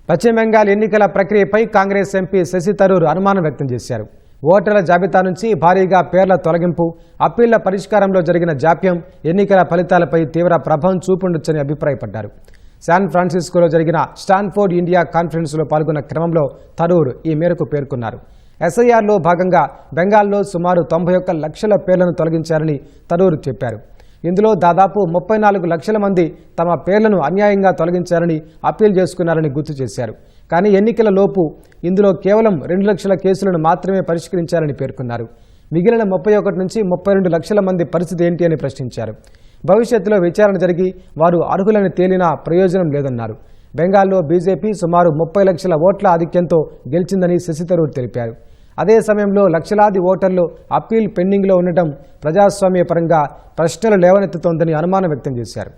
పశ్చిమ బెంగాల్ ఎన్నికల ప్రక్రియపై కాంగ్రెస్ ఎంపీ శశి థరూర్ అనుమానం వ్యక్తం చేశారు. ఓటర్ల జాబితా నుంచి భారీగా పేర్ల తొలగింపు, అప్పీళ్ల పరిష్కారంలో జరిగిన జాప్యం ఎన్నికల ఫలితాలపై తీవ్ర ప్రభావం చూపుండొచ్చని అభిప్రాయపడ్డారు. శాన్ ఫ్రాన్సిస్కోలో జరిగిన స్టాన్ఫోర్డ్ ఇండియా కాన్ఫరెన్స్లో పాల్గొన్న క్రమంలో థరూర్ ఈ మేరకు పేర్కొన్నారు. ఎస్ఐఆర్లో భాగంగా బెంగాల్లో సుమారు 91 లక్షల పేర్లను తొలగించారని థరూర్ చెప్పారు. ఇందులో దాదాపు 34 లక్షల మంది తమ పేర్లను అన్యాయంగా తొలగించారని అప్పీల్ చేసుకున్నారని గుర్తు చేశారు. కానీ ఎన్నికల లోపు ఇందులో కేవలం 2 లక్షల కేసులను మాత్రమే పరిష్కరించారని పేర్కొన్నారు. మిగిలిన 31 నుంచి 32 లక్షల మంది పరిస్థితి ఏంటి అని ప్రశ్నించారు. భవిష్యత్తులో విచారణ జరిగి వారు అర్హులని తేలినా ప్రయోజనం లేదన్నారు. బెంగాల్లో బీజేపీ సుమారు 30 లక్షల ఓట్ల ఆధిక్యంతో గెలిచిందని శశి థరూర్ తెలిపారు. అదే సమయంలో లక్షలాది ఓటర్లు అప్పీల్ పెండింగ్లో ఉండటం ప్రజాస్వామ్యపరంగా ప్రశ్నలు లేవనెత్తుతోందని అనుమానం వ్యక్తం చేశారు.